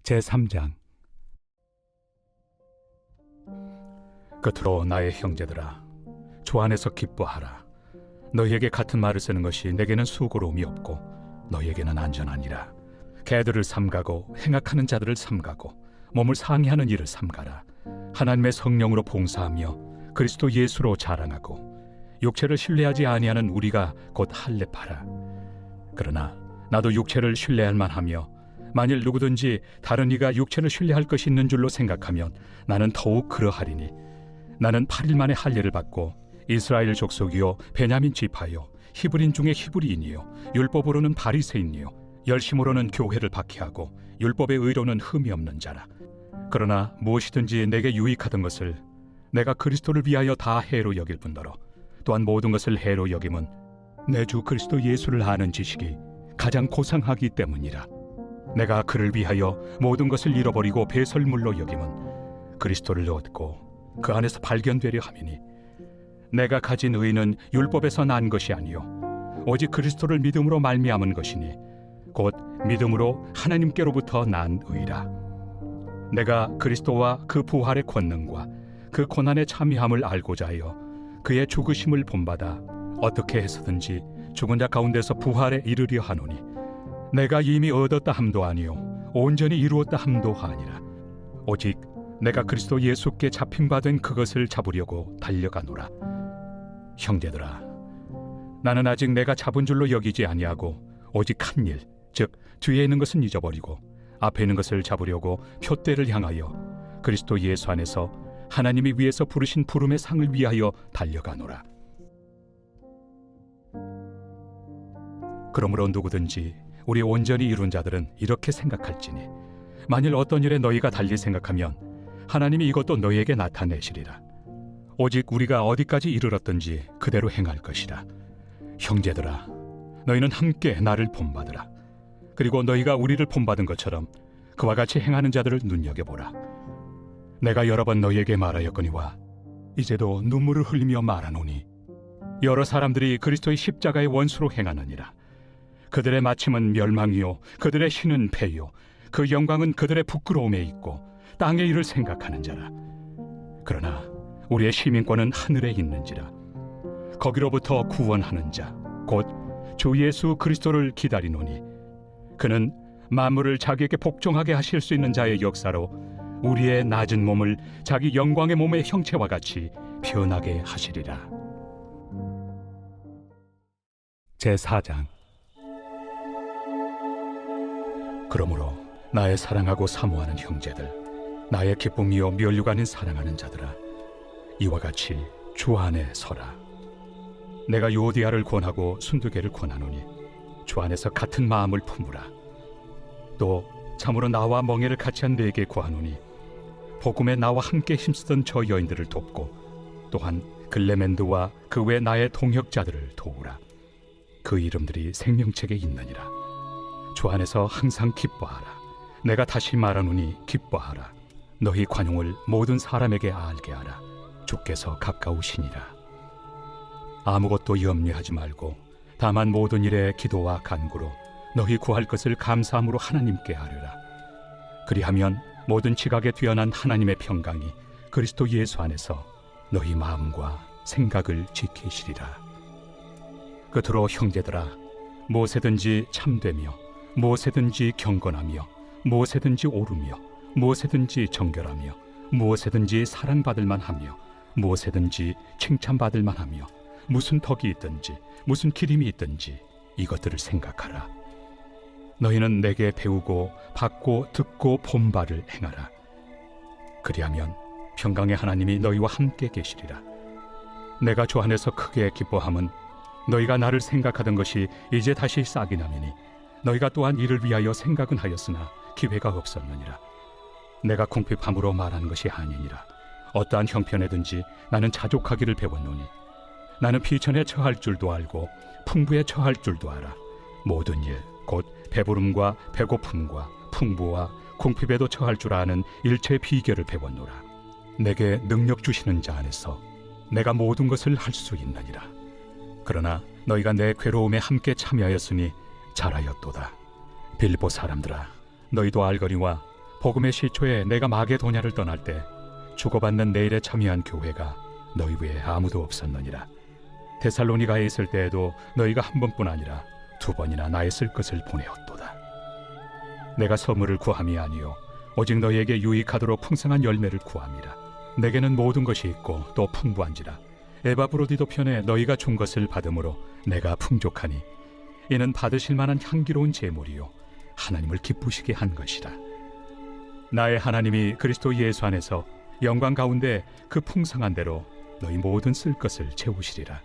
제3장. 끝으로 나의 형제들아, 주 안에서 기뻐하라. 너희에게 같은 말을 쓰는 것이 내게는 수고로움이 없고 너희에게는 안전하니라. 개들을 삼가고 행악하는 자들을 삼가고 몸을 상해하는 일을 삼가라. 하나님의 성령으로 봉사하며 그리스도 예수로 자랑하고 육체를 신뢰하지 아니하는 우리가 곧 할례파라. 그러나 나도 육체를 신뢰할 만하며 만일 누구든지 다른 이가 육체를 신뢰할 것이 있는 줄로 생각하면 나는 더욱 그러하리니, 나는 8일 만에 할례를 받고 이스라엘 족속이요 베냐민 지파요 히브리인 중에 히브리인이요 율법으로는 바리새인이요 열심으로는 교회를 박해하고 율법의 의로는 흠이 없는 자라. 그러나 무엇이든지 내게 유익하던 것을 내가 그리스도를 위하여 다 해로 여길 뿐더러 또한 모든 것을 해로 여김은 내 주 그리스도 예수를 아는 지식이 가장 고상하기 때문이라. 내가 그를 위하여 모든 것을 잃어버리고 배설물로 여김은 그리스도를 얻고 그 안에서 발견되려 함이니, 내가 가진 의는 율법에서 난 것이 아니요 오직 그리스도를 믿음으로 말미암은 것이니 곧 믿음으로 하나님께로부터 난 의라. 내가 그리스도와 그 부활의 권능과 그 고난의 참여함을 알고자 하여 그의 죽으심을 본받아 어떻게 해서든지 죽은 자 가운데서 부활에 이르려 하노니, 내가 이미 얻었다 함도 아니요 온전히 이루었다 함도 아니라 오직 내가 그리스도 예수께 잡힌 바 된 그것을 잡으려고 달려가노라. 형제들아, 나는 아직 내가 잡은 줄로 여기지 아니하고 오직 한 일, 즉 뒤에 있는 것은 잊어버리고 앞에 있는 것을 잡으려고 표대를 향하여 그리스도 예수 안에서 하나님이 위에서 부르신 부름의 상을 위하여 달려가노라. 그러므로 누구든지 우리 온전히 이룬 자들은 이렇게 생각할지니, 만일 어떤 일에 너희가 달리 생각하면 하나님이 이것도 너희에게 나타내시리라. 오직 우리가 어디까지 이르렀든지 그대로 행할 것이라. 형제들아, 너희는 함께 나를 본받으라. 그리고 너희가 우리를 본받은 것처럼 그와 같이 행하는 자들을 눈여겨보라. 내가 여러 번 너희에게 말하였거니와 이제도 눈물을 흘리며 말하노니, 여러 사람들이 그리스도의 십자가의 원수로 행하느니라. 그들의 마침은 멸망이요 그들의 신은 패요 그 영광은 그들의 부끄러움에 있고 땅의 일을 생각하는 자라. 그러나 우리의 시민권은 하늘에 있는지라. 거기로부터 구원하는 자 곧 주 예수 그리스도를 기다리노니, 그는 만물을 자기에게 복종하게 하실 수 있는 자의 역사로 우리의 낮은 몸을 자기 영광의 몸의 형체와 같이 변하게 하시리라. 제4장. 그러므로 나의 사랑하고 사모하는 형제들, 나의 기쁨이요 면류가 아닌 사랑하는 자들아, 이와 같이 주 안에 서라. 내가 요디아를 권하고 순두개를 권하노니 주 안에서 같은 마음을 품으라. 또 참으로 나와 멍에를 같이 한 네게 구하노니, 복음에 나와 함께 힘쓰던 저 여인들을 돕고 또한 글레멘드와 그 외 나의 동역자들을 도우라. 그 이름들이 생명책에 있느니라. 주 안에서 항상 기뻐하라. 내가 다시 말하노니 기뻐하라. 너희 관용을 모든 사람에게 알게 하라. 주께서 가까우시니라. 아무것도 염려하지 말고 다만 모든 일에 기도와 간구로 너희 구할 것을 감사함으로 하나님께 아뢰라. 그리하면 모든 지각에 뛰어난 하나님의 평강이 그리스도 예수 안에서 너희 마음과 생각을 지키시리라. 끝으로 형제들아, 무엇에든지 참되며 무엇에든지 경건하며 무엇에든지 옳으며 무엇에든지 정결하며 무엇에든지 사랑받을 만하며 무엇에든지 칭찬받을 만하며 무슨 덕이 있든지 무슨 기림이 있든지 이것들을 생각하라. 너희는 내게 배우고 받고 듣고 본 바를 행하라. 그리하면 평강의 하나님이 너희와 함께 계시리라. 내가 주 안에서 크게 기뻐함은 너희가 나를 생각하던 것이 이제 다시 싹이 나미니, 너희가 또한 이를 위하여 생각은 하였으나 기회가 없었느니라. 내가 궁핍함으로 말하는 것이 아니니라. 어떠한 형편에든지 나는 자족하기를 배웠노니, 나는 비천에 처할 줄도 알고 풍부에 처할 줄도 알아. 모든 일 곧 배부름과 배고픔과 풍부와 궁핍에도 처할 줄 아는 일체의 비결을 배웠노라. 내게 능력 주시는 자 안에서 내가 모든 것을 할 수 있느니라. 그러나 너희가 내 괴로움에 함께 참여하였으니 잘하였도다. 빌립보 사람들아, 너희도 알거니와 복음의 시초에 내가 마게도냐를 떠날 때 주고받는 내일에 참여한 교회가 너희 외에 아무도 없었느니라. 데살로니가에 있을 때에도 너희가 한 번뿐 아니라 두 번이나 나의 쓸 것을 보내었도다. 내가 선물을 구함이 아니요 오직 너희에게 유익하도록 풍성한 열매를 구함이라. 내게는 모든 것이 있고 또 풍부한지라. 에바브로디도 편에 너희가 준 것을 받음으로 내가 풍족하니 이는 받으실 만한 향기로운 제물이요 하나님을 기쁘시게 한 것이라. 나의 하나님이 그리스도 예수 안에서 영광 가운데 그 풍성한 대로 너희 모든 쓸 것을 채우시리라.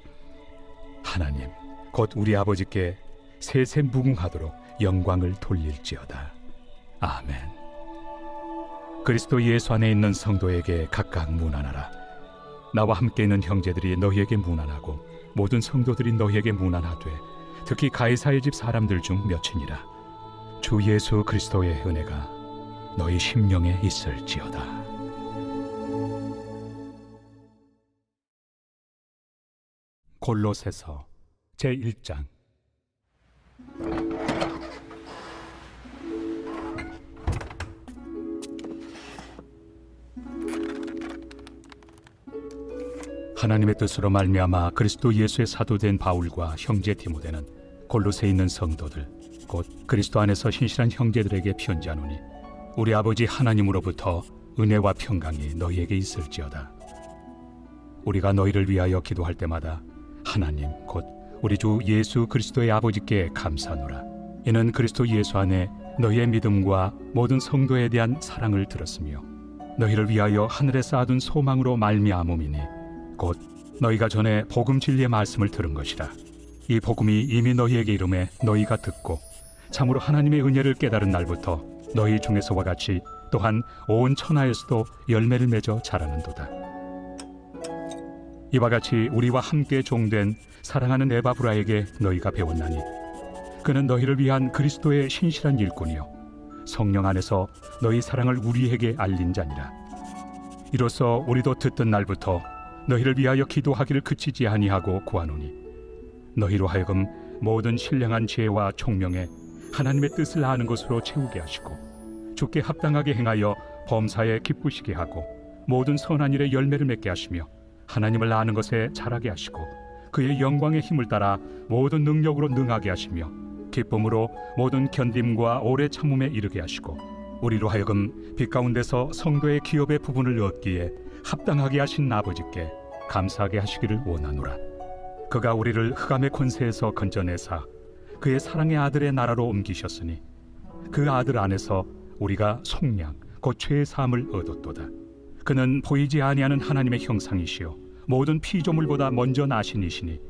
하나님 곧 우리 아버지께 세세 무궁하도록 영광을 돌릴지어다. 아멘. 그리스도 예수 안에 있는 성도에게 각각 문안하라. 나와 함께 있는 형제들이 너희에게 문안하고 모든 성도들이 너희에게 문안하되 특히 가이사의 집 사람들 중 몇이니라. 주 예수 그리스도의 은혜가 너희 심령에 있을지어다. 골로새서 제1장. 하나님의 뜻으로 말미암아 그리스도 예수의 사도된 바울과 형제 디모데는 골로새에 있는 성도들 곧 그리스도 안에서 신실한 형제들에게 편지하노니 우리 아버지 하나님으로부터 은혜와 평강이 너희에게 있을지어다. 우리가 너희를 위하여 기도할 때마다 하나님 곧 우리 주 예수 그리스도의 아버지께 감사하노라. 이는 그리스도 예수 안에 너희의 믿음과 모든 성도에 대한 사랑을 들었으며 너희를 위하여 하늘에 쌓아둔 소망으로 말미암음이니 곧 너희가 전에 복음 진리의 말씀을 들은 것이라. 이 복음이 이미 너희에게 이름에 너희가 듣고 참으로 하나님의 은혜를 깨달은 날부터 너희 중에서와 같이 또한 온 천하에서도 열매를 맺어 자라는도다. 이와 같이 우리와 함께 종된 사랑하는 에바브라에게 너희가 배웠나니 그는 너희를 위한 그리스도의 신실한 일꾼이요 성령 안에서 너희 사랑을 우리에게 알린 자니라. 이로써 우리도 듣던 날부터 너희를 위하여 기도하기를 그치지 아니하고 구하노니 너희로 하여금 모든 신령한 지혜와 총명에 하나님의 뜻을 아는 것으로 채우게 하시고 주께 합당하게 행하여 범사에 기쁘시게 하고 모든 선한 일에 열매를 맺게 하시며 하나님을 아는 것에 자라게 하시고 그의 영광의 힘을 따라 모든 능력으로 능하게 하시며 기쁨으로 모든 견딤과 오래 참음에 이르게 하시고 우리로 하여금 빛 가운데서 성도의 기업의 부분을 얻기에 합당하게 하신 아버지께 감사하게 하시기를 원하노라. 그가 우리를 흑암의 권세에서 건져내사 그의 사랑의 아들의 나라로 옮기셨으니 그 아들 안에서 우리가 속량 곧 죄의 사함을 얻었도다. 그는 보이지 아니하는 하나님의 형상이시요 모든 피조물보다 먼저 나신 이시니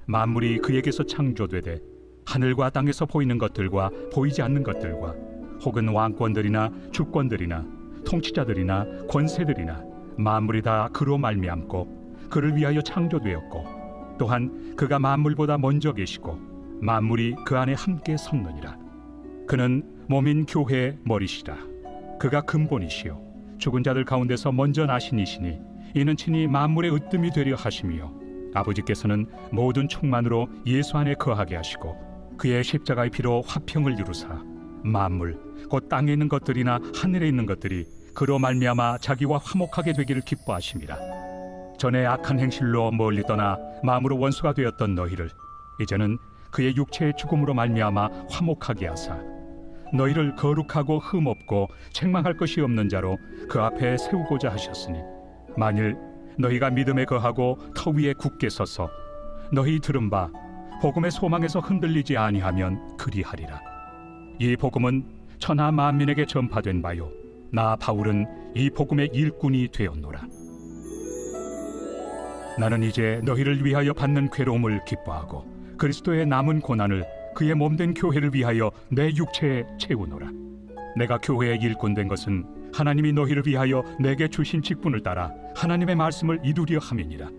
만물이 그에게서 창조되되 하늘과 땅에서 보이는 것들과 보이지 않는 것들과 혹은 왕권들이나 주권들이나 통치자들이나 권세들이나 만물이 다 그로 말미암고 그를 위하여 창조되었고 또한 그가 만물보다 먼저 계시고 만물이 그 안에 함께 섰느니라. 그는 몸인 교회의 머리시라. 그가 근본이시요 죽은 자들 가운데서 먼저 나신 이시니 이는 친히 만물의 으뜸이 되려 하심이요 아버지께서는 모든 충만으로 예수 안에 거하게 하시고 그의 십자가의 피로 화평을 이루사 만물 곧 땅에 있는 것들이나 하늘에 있는 것들이 그로 말미암아 자기와 화목하게 되기를 기뻐하심이라. 전에 악한 행실로 멀리 떠나 마음으로 원수가 되었던 너희를 이제는 그의 육체의 죽음으로 말미암아 화목하게 하사 너희를 거룩하고 흠없고 책망할 것이 없는 자로 그 앞에 세우고자 하셨으니 만일 너희가 믿음에 거하고 터 위에 굳게 서서 너희 들은 바 복음의 소망에서 흔들리지 아니하면 그리하리라. 이 복음은 천하 만민에게 전파된 바요 나 바울은 이 복음의 일꾼이 되었노라. 나는 이제 너희를 위하여 받는 괴로움을 기뻐하고 그리스도의 남은 고난을 그의 몸된 교회를 위하여 내 육체에 채우노라. 내가 교회의 일꾼 된 것은 하나님이 너희를 위하여 내게 주신 직분을 따라 하나님의 말씀을 이루려 함이니라.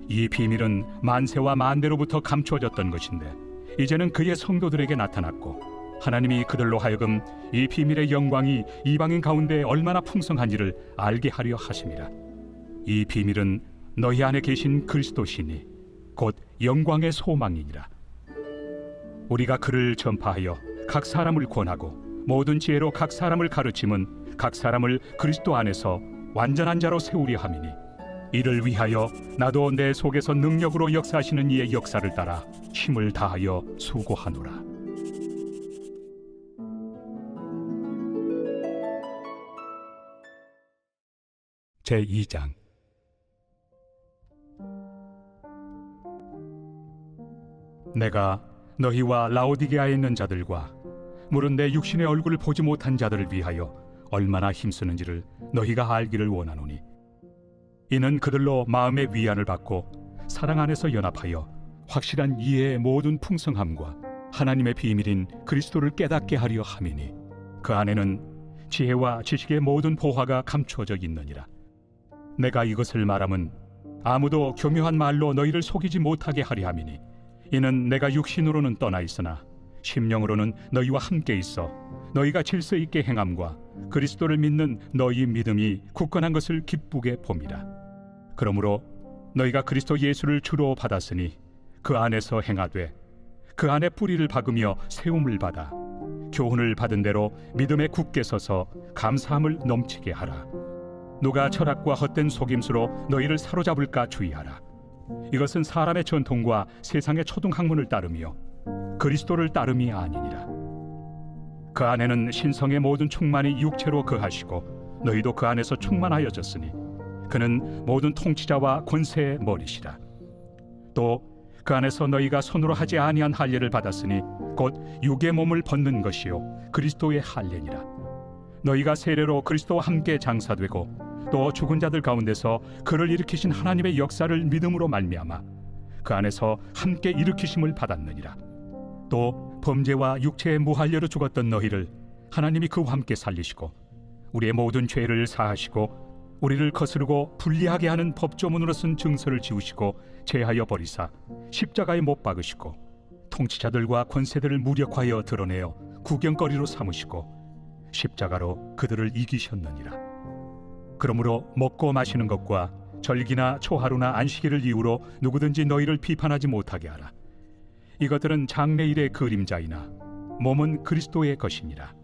이 비밀은 만세와 만대로부터 감추어졌던 것인데 이제는 그의 성도들에게 나타났고 하나님이 그들로 하여금 이 비밀의 영광이 이방인 가운데 얼마나 풍성한지를 알게 하려 하심이라. 이 비밀은 너희 안에 계신 그리스도시니 곧 영광의 소망이니라. 우리가 그를 전파하여 각 사람을 권하고 모든 지혜로 각 사람을 가르침은 각 사람을 그리스도 안에서 완전한 자로 세우려 함이니 이를 위하여 나도 내 속에서 능력으로 역사하시는 이의 역사를 따라 힘을 다하여 수고하노라. 제2장. 내가 너희와 라오디게아에 있는 자들과 물은 내 육신의 얼굴을 보지 못한 자들을 위하여 얼마나 힘쓰는지를 너희가 알기를 원하노니, 이는 그들로 마음의 위안을 받고 사랑 안에서 연합하여 확실한 이해의 모든 풍성함과 하나님의 비밀인 그리스도를 깨닫게 하려 함이니, 그 안에는 지혜와 지식의 모든 보화가 감추어져 있느니라. 내가 이것을 말함은 아무도 교묘한 말로 너희를 속이지 못하게 하려 함이니, 이는 내가 육신으로는 떠나 있으나 심령으로는 너희와 함께 있어 너희가 질서 있게 행함과 그리스도를 믿는 너희 믿음이 굳건한 것을 기쁘게 봄이라. 그러므로 너희가 그리스도 예수를 주로 받았으니 그 안에서 행하되 그 안에 뿌리를 박으며 세움을 받아 교훈을 받은 대로 믿음에 굳게 서서 감사함을 넘치게 하라. 누가 철학과 헛된 속임수로 너희를 사로잡을까 주의하라. 이것은 사람의 전통과 세상의 초등학문을 따르며 그리스도를 따름이 아니니라. 그 안에는 신성의 모든 충만이 육체로 거하시고 너희도 그 안에서 충만하여졌으니 그는 모든 통치자와 권세의 머리시라. 또 그 안에서 너희가 손으로 하지 아니한 할례를 받았으니 곧 육의 몸을 벗는 것이요 그리스도의 할례니라. 너희가 세례로 그리스도와 함께 장사되고 또 죽은 자들 가운데서 그를 일으키신 하나님의 역사를 믿음으로 말미암아 그 안에서 함께 일으키심을 받았느니라. 또 범죄와 육체의 무할례로 죽었던 너희를 하나님이 그와 함께 살리시고 우리의 모든 죄를 사하시고 우리를 거스르고 불리하게 하는 법조문으로 쓴 증서를 지우시고 제하여 버리사 십자가에 못 박으시고 통치자들과 권세들을 무력하여 드러내어 구경거리로 삼으시고 십자가로 그들을 이기셨느니라. 그러므로 먹고 마시는 것과 절기나 초하루나 안식일을 이유로 누구든지 너희를 비판하지 못하게 하라. 이것들은 장래일의 그림자이나 몸은 그리스도의 것이니라.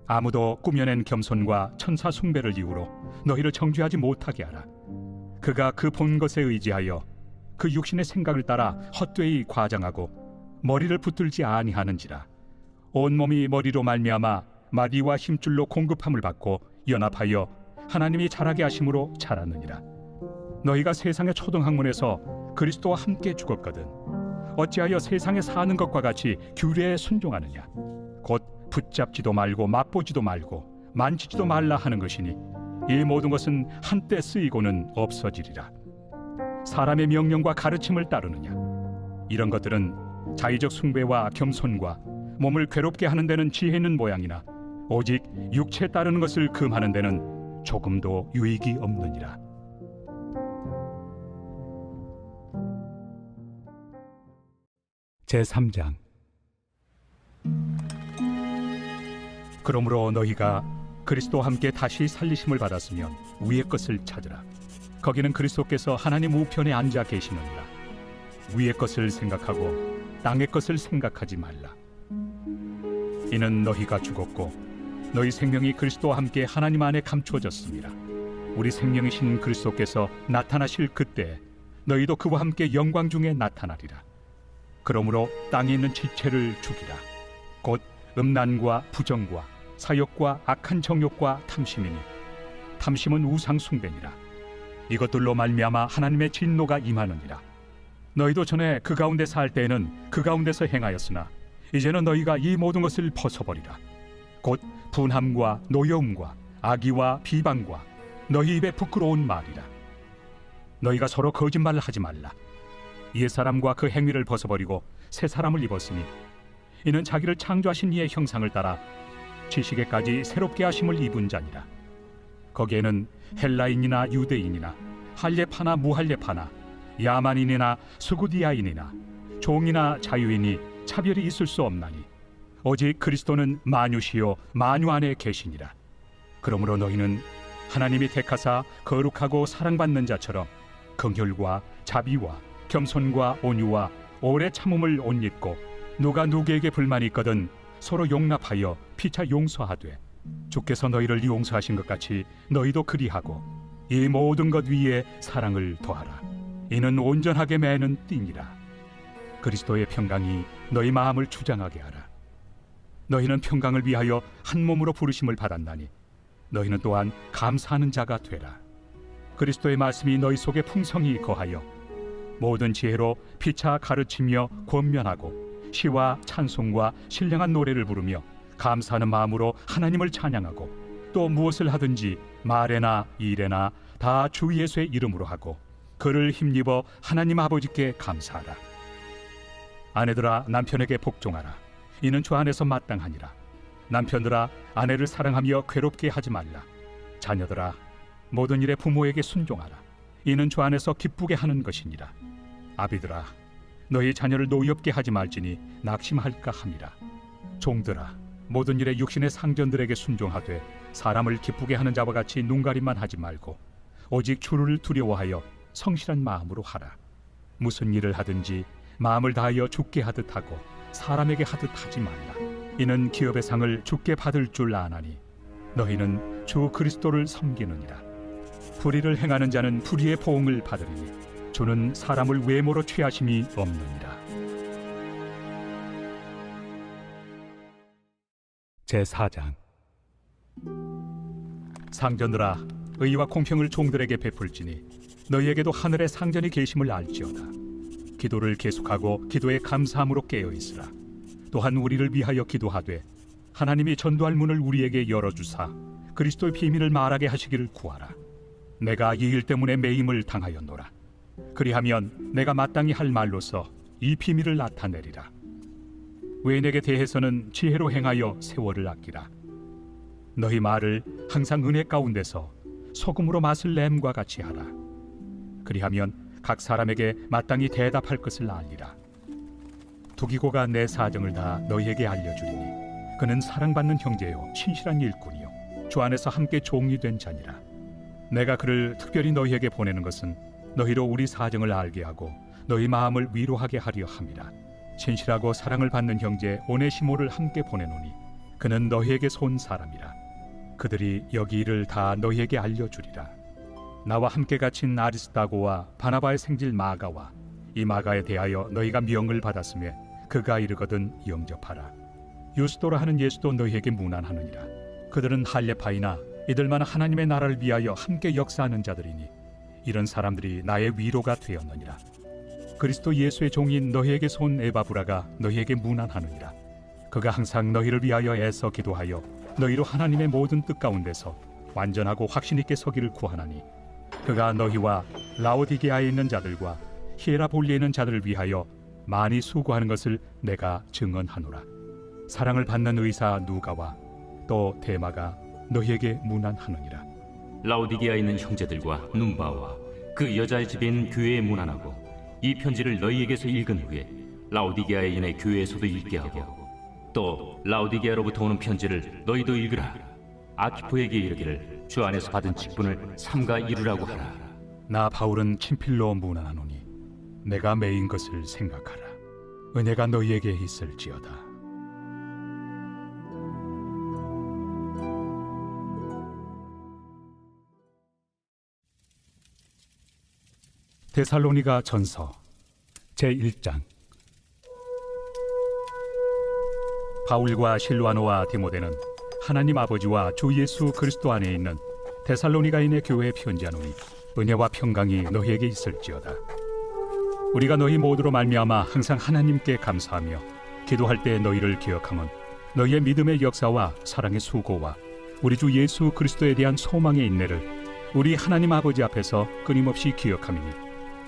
아무도 꾸며낸 겸손과 천사 숭배를 이유로 너희를 정죄하지 못하게 하라. 그가 그 본 것에 의지하여 그 육신의 생각을 따라 헛되이 과장하고 머리를 붙들지 아니하는지라. 온몸이 머리로 말미암아 마디와 힘줄로 공급함을 받고 연합하여 하나님이 자라게 하심으로 자랐느니라. 너희가 세상의 초등학문에서 그리스도와 함께 죽었거든 어찌하여 세상에 사는 것과 같이 규례에 순종하느냐. 곧 붙잡지도 말고 맛보지도 말고 만지지도 말라 하는 것이니 이 모든 것은 한때 쓰이고는 없어지리라. 사람의 명령과 가르침을 따르느냐. 이런 것들은 자의적 숭배와 겸손과 몸을 괴롭게 하는 데는 지혜 있는 모양이나 오직 육체에 따르는 것을 금하는 데는 조금도 유익이 없느니라. 제3장. 그러므로 너희가 그리스도와 함께 다시 살리심을 받았으면 위의 것을 찾으라. 거기는 그리스도께서 하나님 우편에 앉아 계시느니라. 위의 것을 생각하고 땅의 것을 생각하지 말라. 이는 너희가 죽었고 너희 생명이 그리스도와 함께 하나님 안에 감추어졌습니다. 우리 생명이신 그리스도께서 나타나실 그때 너희도 그와 함께 영광 중에 나타나리라. 그러므로 땅에 있는 지체를 죽이라. 곧 음란과 부정과 사욕과 악한 정욕과 탐심이니 탐심은 우상 숭배니라. 이것들로 말미암아 하나님의 진노가 임하느니라. 너희도 전에 그 가운데 살 때에는 그 가운데서 행하였으나 이제는 너희가 이 모든 것을 벗어버리라. 곧 분함과 노여움과 악의와 비방과 너희 입에 부끄러운 말이라. 너희가 서로 거짓말을 하지 말라. 옛사람과 그 행위를 벗어버리고 새 사람을 입었으니 이는 자기를 창조하신 이의 형상을 따라 지식에까지 새롭게 하심을 입은 자니라. 거기에는 헬라인이나 유대인이나 할례파나 무할례파나 야만인이나 수구디아인이나 종이나 자유인이 차별이 있을 수 없나니 오직 그리스도는 만유시요 만유 안에 계시니라. 그러므로 너희는 하나님이 택하사 거룩하고 사랑받는 자처럼 긍휼과 자비와 겸손과 온유와 오래 참음을 옷 입고 누가 누구에게 불만이 있거든 서로 용납하여 피차 용서하되 주께서 너희를 용서하신 것 같이 너희도 그리하고 이 모든 것 위에 사랑을 더하라. 이는 온전하게 매는 띠니라. 그리스도의 평강이 너희 마음을 주장하게 하라. 너희는 평강을 위하여 한 몸으로 부르심을 받았나니 너희는 또한 감사하는 자가 되라. 그리스도의 말씀이 너희 속에 풍성히 거하여 모든 지혜로 피차 가르치며 권면하고 시와 찬송과 신령한 노래를 부르며 감사하는 마음으로 하나님을 찬양하고 또 무엇을 하든지 말에나 일에나 다 주 예수의 이름으로 하고 그를 힘입어 하나님 아버지께 감사하라. 아내들아 남편에게 복종하라. 이는 주 안에서 마땅하니라. 남편들아 아내를 사랑하며 괴롭게 하지 말라. 자녀들아 모든 일에 부모에게 순종하라. 이는 주 안에서 기쁘게 하는 것이니라. 아비들아 너희 자녀를 노엽게 하지 말지니 낙심할까 함이라. 종들아 모든 일에 육신의 상전들에게 순종하되 사람을 기쁘게 하는 자와 같이 눈가림만 하지 말고 오직 주를 두려워하여 성실한 마음으로 하라. 무슨 일을 하든지 마음을 다하여 주께 하듯 하고 사람에게 하듯 하지 말라. 이는 기업의 상을 주께 받을 줄 아나니 너희는 주 그리스도를 섬기느니라. 불의를 행하는 자는 불의의 보응을 받으리니 주는 사람을 외모로 취하심이 없느니라. 제4장. 상전들아 의와 공평을 종들에게 베풀지니 너희에게도 하늘의 상전이 계심을 알지어다. 기도를 계속하고 기도에 감사함으로 깨어있으라. 또한 우리를 위하여 기도하되 하나님이 전도할 문을 우리에게 열어주사 그리스도의 비밀을 말하게 하시기를 구하라. 내가 이 일 때문에 매임을 당하였노라. 그리하면 내가 마땅히 할 말로서 이 비밀을 나타내리라. 외인에게 대해서는 지혜로 행하여 세월을 아끼라. 너희 말을 항상 은혜 가운데서 소금으로 맛을 냄과 같이 하라. 그리하면 각 사람에게 마땅히 대답할 것을 알리라. 두기고가 내 사정을 다 너희에게 알려주리니 그는 사랑받는 형제요 신실한 일꾼이요 주 안에서 함께 종이 된 자니라. 내가 그를 특별히 너희에게 보내는 것은 너희로 우리 사정을 알게 하고 너희 마음을 위로하게 하려 함이라. 신실하고 사랑을 받는 형제 오네시모를 함께 보내노니 그는 너희에게서 온 사람이라. 그들이 여기 일을 다 너희에게 알려주리라. 나와 함께 갇힌 아리스다고와 바나바의 생질 마가와 이 마가에 대하여 너희가 명을 받았으며 그가 이르거든 영접하라. 유스도라 하는 예수도 너희에게 문안하느니라. 그들은 할례파이나 이들만 하나님의 나라를 위하여 함께 역사하는 자들이니 이런 사람들이 나의 위로가 되었느니라. 그리스도 예수의 종인 너희에게서 온 에바브라가 너희에게 문안하느니라. 그가 항상 너희를 위하여 애써 기도하여 너희로 하나님의 모든 뜻 가운데서 완전하고 확신 있게 서기를 구하나니 그가 너희와 라오디게아에 있는 자들과 히에라볼리에 있는 자들을 위하여 많이 수고하는 것을 내가 증언하노라. 사랑을 받는 의사 누가와 또 데마가 너희에게 문안하느니라. 라오디게아에 있는 형제들과 num바와 그 여자의 집에 있는 교회에 문안하고 이 편지를 너희에게서 읽은 후에 라오디게아에 있는 교회에서도 읽게 하고 또 라오디게아로부터 오는 편지를 너희도 읽으라. 아키포에게 이르기를 주 안에서 받은 직분을 삼가 이루라고 하라. 나 바울은 친필로 문안하노니 내가 매인 것을 생각하라. 은혜가 너희에게 있을지어다. 데살로니가 전서 제1장. 바울과 실와노와 디모데는 하나님 아버지와 주 예수 그리스도 안에 있는 데살로니가인의 교회에 편지하노니 은혜와 평강이 너희에게 있을지어다. 우리가 너희 모두로 말미암아 항상 하나님께 감사하며 기도할 때 너희를 기억함은 너희의 믿음의 역사와 사랑의 수고와 우리 주 예수 그리스도에 대한 소망의 인내를 우리 하나님 아버지 앞에서 끊임없이 기억함이니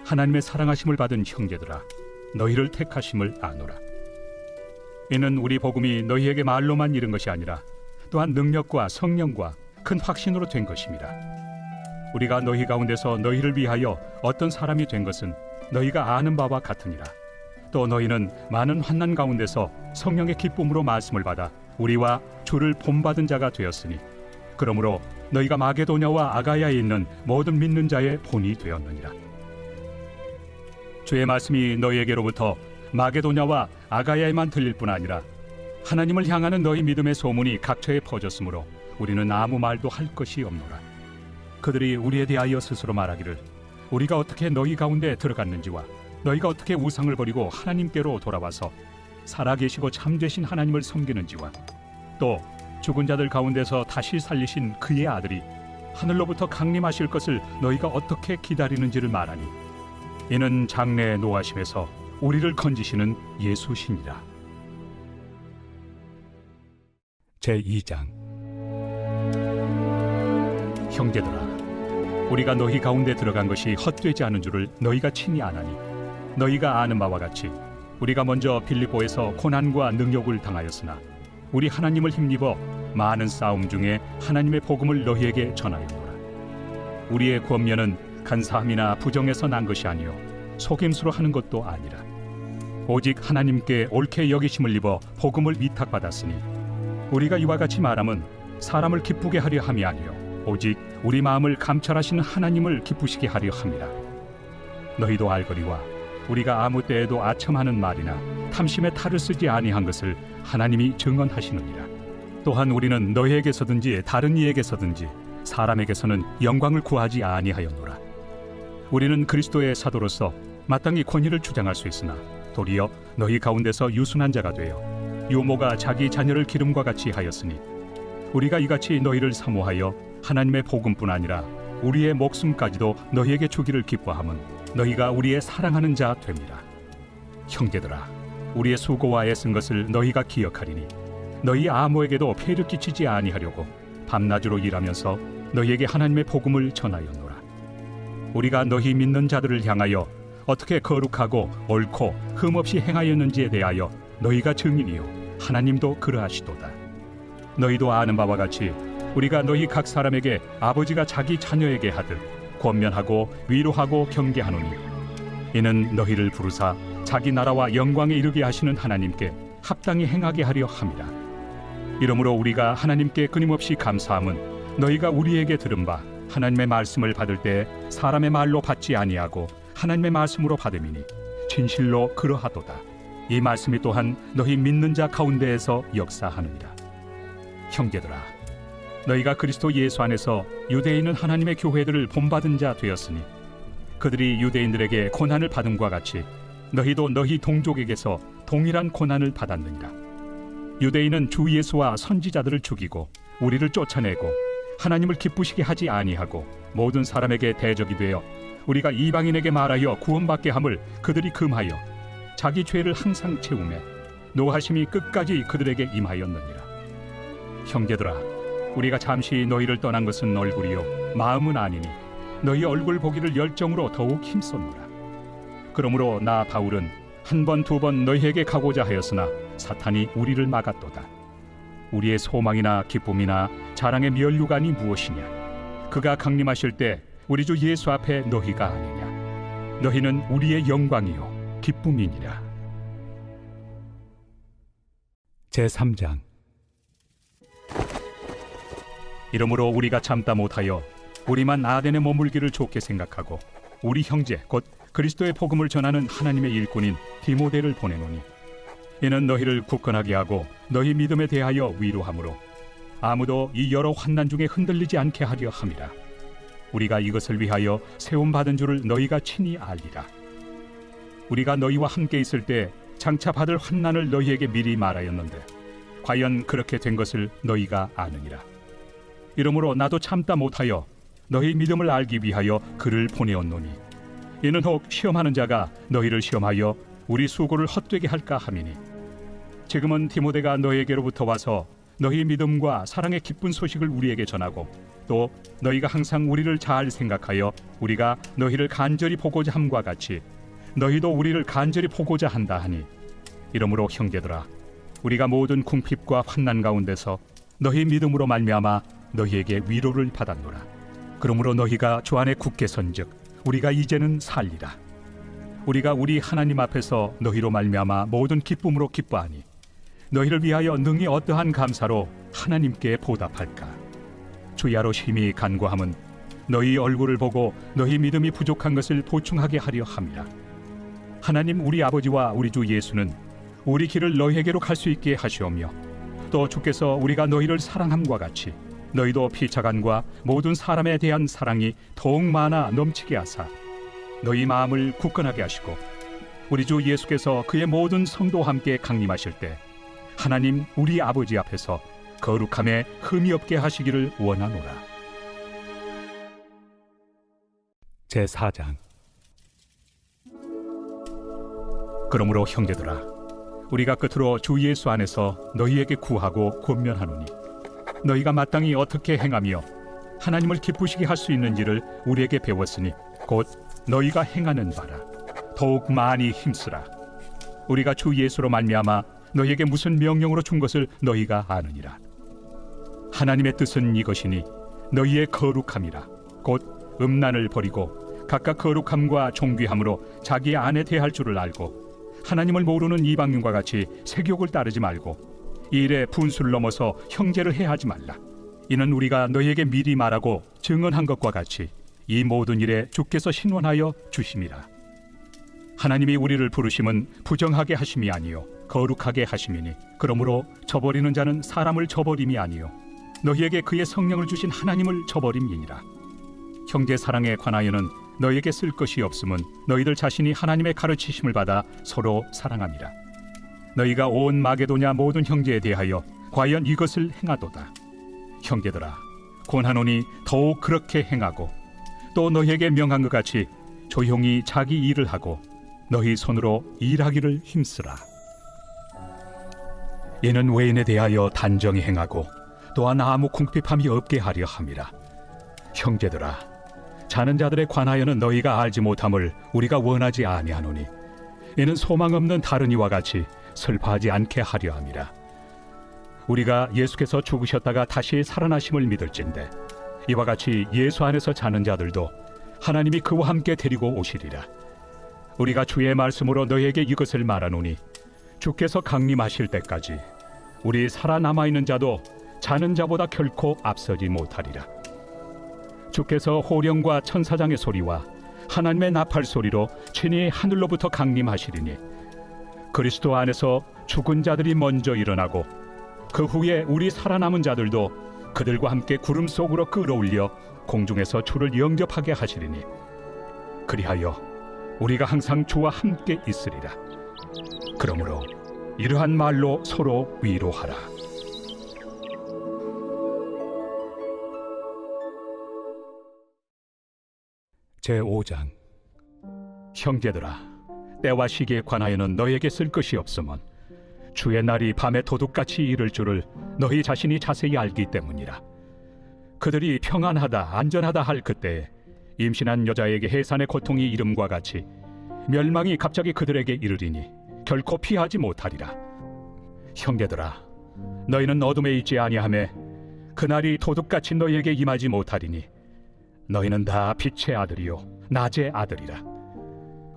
하나님의 사랑하심을 받은 형제들아 너희를 택하심을 아노라. 이는 우리 복음이 너희에게 말로만 이른 것이 아니라 또한 능력과 성령과 큰 확신으로 된 것임이라. 우리가 너희 가운데서 너희를 위하여 어떤 사람이 된 것은 너희가 아는 바와 같으니라. 또 너희는 많은 환난 가운데서 성령의 기쁨으로 말씀을 받아 우리와 주를 본받은 자가 되었으니 그러므로 너희가 마게도냐와 아가야에 있는 모든 믿는 자의 본이 되었느니라. 주의 말씀이 너희에게로부터 마게도냐와 아가야에만 들릴 뿐 아니라 하나님을 향하는 너희 믿음의 소문이 각처에 퍼졌으므로 우리는 아무 말도 할 것이 없노라. 그들이 우리에 대하여 스스로 말하기를 우리가 어떻게 너희 가운데 들어갔는지와 너희가 어떻게 우상을 버리고 하나님께로 돌아와서 살아계시고 참되신 하나님을 섬기는지와 또 죽은 자들 가운데서 다시 살리신 그의 아들이 하늘로부터 강림하실 것을 너희가 어떻게 기다리는지를 말하니 이는 장래의 노하심에서 우리를 건지시는 예수시니라. 제2장. 형제들아, 우리가 너희 가운데 들어간 것이 헛되지 않은 줄을 너희가 친히 아나니 너희가 아는 바와 같이 우리가 먼저 빌립보에서 고난과 능욕을 당하였으나 우리 하나님을 힘입어 많은 싸움 중에 하나님의 복음을 너희에게 전하였노라. 우리의 권면은 간사함이나 부정에서 난 것이 아니요 속임수로 하는 것도 아니라 오직 하나님께 옳게 여기심을 입어 복음을 위탁받았으니 우리가 이와 같이 말함은 사람을 기쁘게 하려 함이 아니요 오직 우리 마음을 감찰하시는 하나님을 기쁘시게 하려 함이라. 너희도 알거니와 우리가 아무 때에도 아첨하는 말이나 탐심에 탈을 쓰지 아니한 것을 하나님이 증언하시느니라. 또한 우리는 너희에게서든지 다른 이에게서든지 사람에게서는 영광을 구하지 아니하였노라. 우리는 그리스도의 사도로서 마땅히 권위를 주장할 수 있으나 도리어 너희 가운데서 유순한 자가 되어 유모가 자기 자녀를 기름과 같이 하였으니 우리가 이같이 너희를 사모하여 하나님의 복음뿐 아니라 우리의 목숨까지도 너희에게 주기를 기뻐함은 너희가 우리의 사랑하는 자 됩니다. 형제들아, 우리의 수고와 애쓴 것을 너희가 기억하리니 너희 아무에게도 폐를 끼치지 아니하려고 밤낮으로 일하면서 너희에게 하나님의 복음을 전하였노라. 우리가 너희 믿는 자들을 향하여 어떻게 거룩하고 옳고 흠없이 행하였는지에 대하여 너희가 증인이요 하나님도 그러하시도다. 너희도 아는 바와 같이 우리가 너희 각 사람에게 아버지가 자기 자녀에게 하듯 권면하고 위로하고 경계하노니 이는 너희를 부르사 자기 나라와 영광에 이르게 하시는 하나님께 합당히 행하게 하려 함이라. 이러므로 우리가 하나님께 끊임없이 감사함은 너희가 우리에게 들은 바 하나님의 말씀을 받을 때 사람의 말로 받지 아니하고 하나님의 말씀으로 받음이니 진실로 그러하도다. 이 말씀이 또한 너희 믿는 자 가운데에서 역사하느니라. 형제들아, 너희가 그리스도 예수 안에서 유대인은 하나님의 교회들을 본받은 자 되었으니 그들이 유대인들에게 고난을 받음과 같이 너희도 너희 동족에게서 동일한 고난을 받았느니라. 유대인은 주 예수와 선지자들을 죽이고 우리를 쫓아내고 하나님을 기쁘시게 하지 아니하고 모든 사람에게 대적이 되어 우리가 이방인에게 말하여 구원받게 함을 그들이 금하여 자기 죄를 항상 채우매 노하심이 끝까지 그들에게 임하였느니라. 형제들아, 우리가 잠시 너희를 떠난 것은 얼굴이요 마음은 아니니 너희 얼굴 보기를 열정으로 더욱 힘썼노라. 그러므로 나 바울은 한 번 두 번 너희에게 가고자 하였으나 사탄이 우리를 막았도다. 우리의 소망이나 기쁨이나 자랑의 면류관이 무엇이냐? 그가 강림하실 때 우리 주 예수 앞에 너희가 아니냐? 너희는 우리의 영광이요 기쁨이니라. 제3장. 이러므로 우리가 참다 못하여 우리만 아덴에 머물기를 좋게 생각하고 우리 형제 곧 그리스도의 복음을 전하는 하나님의 일꾼인 디모데를 보내노니 이는 너희를 굳건하게 하고 너희 믿음에 대하여 위로하므로 아무도 이 여러 환난 중에 흔들리지 않게 하려 함이라. 우리가 이것을 위하여 세움받은 줄을 너희가 친히 알리라. 우리가 너희와 함께 있을 때 장차 받을 환난을 너희에게 미리 말하였는데 과연 그렇게 된 것을 너희가 아느니라. 이러므로 나도 참다 못하여 너희 믿음을 알기 위하여 그를 보내었노니 이는 혹 시험하는 자가 너희를 시험하여 우리 수고를 헛되게 할까 함이니 지금은 디모데가 너희에게로부터 와서 너희 믿음과 사랑의 기쁜 소식을 우리에게 전하고 또 너희가 항상 우리를 잘 생각하여 우리가 너희를 간절히 보고자 함과 같이 너희도 우리를 간절히 보고자 한다 하니 이러므로 형제들아, 우리가 모든 궁핍과 환난 가운데서 너희 믿음으로 말미암아 너희에게 위로를 받았노라. 그러므로 너희가 주 안에 굳게 선즉 우리가 이제는 살리라. 우리가 우리 하나님 앞에서 너희로 말미암아 모든 기쁨으로 기뻐하니 너희를 위하여 능히 어떠한 감사로 하나님께 보답할까? 주야로 심히 간구함은 너희 얼굴을 보고 너희 믿음이 부족한 것을 보충하게 하려 함이라. 하나님 우리 아버지와 우리 주 예수는 우리 길을 너희에게로 갈 수 있게 하시오며 또 주께서 우리가 너희를 사랑함과 같이 너희도 피차간과 모든 사람에 대한 사랑이 더욱 많아 넘치게 하사 너희 마음을 굳건하게 하시고 우리 주 예수께서 그의 모든 성도와 함께 강림하실 때 하나님 우리 아버지 앞에서 거룩함에 흠이 없게 하시기를 원하노라. 제4장. 그러므로 형제들아, 우리가 끝으로 주 예수 안에서 너희에게 구하고 권면하노니 너희가 마땅히 어떻게 행하며 하나님을 기쁘시게 할 수 있는지를 우리에게 배웠으니 곧 너희가 행하는 바라 더욱 많이 힘쓰라. 우리가 주 예수로 말미암아 너희에게 무슨 명령으로 준 것을 너희가 아느니라. 하나님의 뜻은 이것이니 너희의 거룩함이라. 곧 음란을 버리고 각각 거룩함과 존귀함으로 자기 안에 대할 줄을 알고 하나님을 모르는 이방인과 같이 세욕을 따르지 말고 이 일에 분수를 넘어서 형제를 해하지 말라. 이는 우리가 너희에게 미리 말하고 증언한 것과 같이 이 모든 일에 주께서 신원하여 주심이라. 하나님이 우리를 부르심은 부정하게 하심이 아니요 거룩하게 하심이니 그러므로 저버리는 자는 사람을 저버림이 아니요 너희에게 그의 성령을 주신 하나님을 저버림이니라. 형제 사랑에 관하여는 너희에게 쓸 것이 없음은 너희들 자신이 하나님의 가르치심을 받아 서로 사랑함이라. 너희가 온 마게도냐 모든 형제에 대하여 과연 이것을 행하도다. 형제들아, 권하노니 더욱 그렇게 행하고 또 너희에게 명한 것 같이 조용히 자기 일을 하고 너희 손으로 일하기를 힘쓰라. 이는 외인에 대하여 단정히 행하고 또한 아무 궁핍함이 없게 하려 함이라. 형제들아, 자는 자들에 관하여는 너희가 알지 못함을 우리가 원하지 아니하노니 이는 소망 없는 다른 이와 같이 슬퍼하지 않게 하려 함이라. 우리가 예수께서 죽으셨다가 다시 살아나심을 믿을진대 이와 같이 예수 안에서 자는 자들도 하나님이 그와 함께 데리고 오시리라. 우리가 주의 말씀으로 너희에게 이것을 말하노니 주께서 강림하실 때까지 우리 살아남아 있는 자도 자는 자보다 결코 앞서지 못하리라. 주께서 호령과 천사장의 소리와 하나님의 나팔 소리로 친히 하늘로부터 강림하시리니 그리스도 안에서 죽은 자들이 먼저 일어나고 그 후에 우리 살아남은 자들도 그들과 함께 구름 속으로 끌어올려 공중에서 주를 영접하게 하시리니 그리하여 우리가 항상 주와 함께 있으리라. 그러므로 이러한 말로 서로 위로하라. 제5장. 형제들아, 때와 시기에 관하여는 너희에게 쓸 것이 없음은 주의 날이 밤에 도둑같이 이를 줄을 너희 자신이 자세히 알기 때문이라. 그들이 평안하다 안전하다 할 그때에 임신한 여자에게 해산의 고통이 이름과 같이 멸망이 갑자기 그들에게 이르리니 결코 피하지 못하리라. 형제들아, 너희는 어둠에 있지 아니하매 그날이 도둑같이 너희에게 임하지 못하리니 너희는 다 빛의 아들이요 낮의 아들이라.